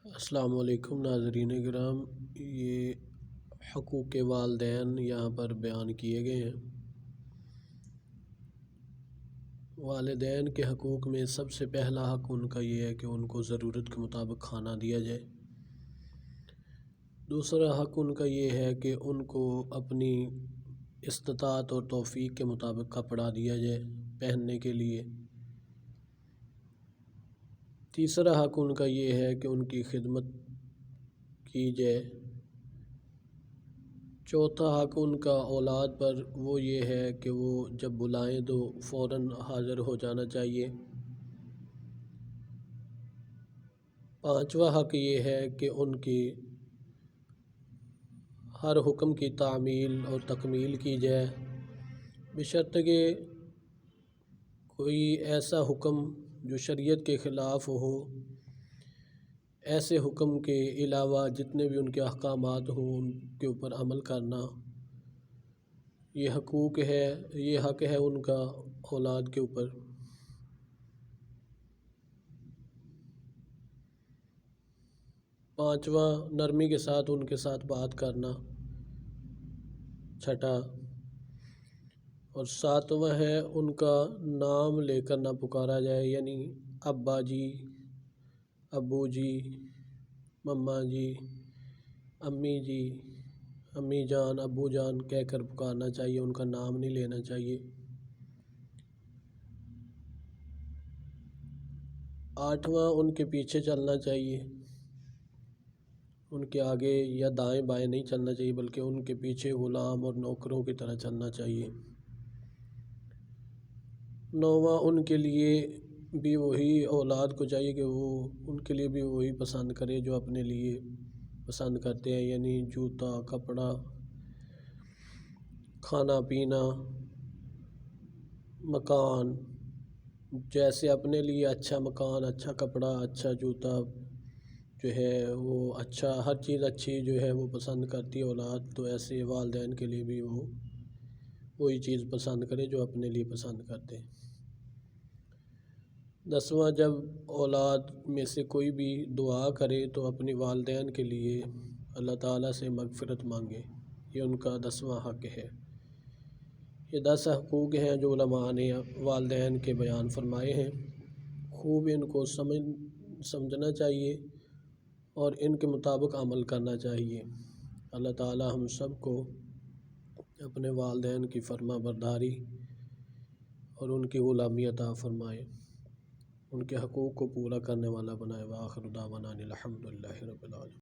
السلام علیکم ناظرین کرام، یہ حقوق والدین یہاں پر بیان کیے گئے ہیں۔ والدین کے حقوق میں سب سے پہلا حق ان کا یہ ہے کہ ان کو ضرورت کے مطابق کھانا دیا جائے۔ دوسرا حق ان کا یہ ہے کہ ان کو اپنی استطاعت اور توفیق کے مطابق کپڑا دیا جائے پہننے کے لیے۔ تیسرا حق ان کا یہ ہے کہ ان کی خدمت کی جائے۔ چوتھا حق ان کا اولاد پر وہ یہ ہے کہ وہ جب بلائیں تو فوراً حاضر ہو جانا چاہیے۔ پانچواں حق یہ ہے کہ ان کی ہر حکم کی تعمیل اور تکمیل کی جائے، بشرط کہ کوئی ایسا حکم جو شریعت کے خلاف ہو، ایسے حکم کے علاوہ جتنے بھی ان کے احکامات ہوں ان کے اوپر عمل کرنا، یہ حقوق ہے، یہ حق ہے ان کا اولاد کے اوپر۔ پانچواں، نرمی کے ساتھ ان کے ساتھ بات کرنا۔ چھٹا اور ساتواں ہے ان کا نام لے کر نہ پکارا جائے، یعنی ابا جی، ابو جی، مما جی، امی جی، امی جان، ابو جان کہہ کر پکارنا چاہیے، ان کا نام نہیں لینا چاہیے۔ آٹھواں، ان کے پیچھے چلنا چاہیے، ان کے آگے یا دائیں بائیں نہیں چلنا چاہیے بلکہ ان کے پیچھے غلام اور نوکروں کی طرح چلنا چاہیے۔ نوواں، ان کے لیے بھی وہی اولاد کو چاہیے کہ وہ ان کے لیے بھی وہی پسند کرے جو اپنے لیے پسند کرتے ہیں، یعنی جوتا، کپڑا، کھانا پینا، مکان۔ جیسے اپنے لیے اچھا مکان، اچھا کپڑا، اچھا جوتا جو ہے وہ اچھا، ہر چیز اچھی جو ہے وہ پسند کرتی ہے اولاد، تو ایسے والدین کے لیے بھی وہ وہی چیز پسند کرے جو اپنے لیے پسند کرتے ہیں۔ دسواں، جب اولاد میں سے کوئی بھی دعا کرے تو اپنے والدین کے لیے اللہ تعالیٰ سے مغفرت مانگے، یہ ان کا 10واں حق ہے۔ یہ 10 حقوق ہیں جو علماء نے والدین کے بیان فرمائے ہیں۔ خوب ان کو سمجھنا چاہیے اور ان کے مطابق عمل کرنا چاہیے۔ اللہ تعالیٰ ہم سب کو اپنے والدین کی فرما برداری اور ان کی غلامی عطا فرمائے، ان کے حقوق کو پورا کرنے والا بنائے۔ وآخر دعوانا ان الحمد للہ رب العالمین۔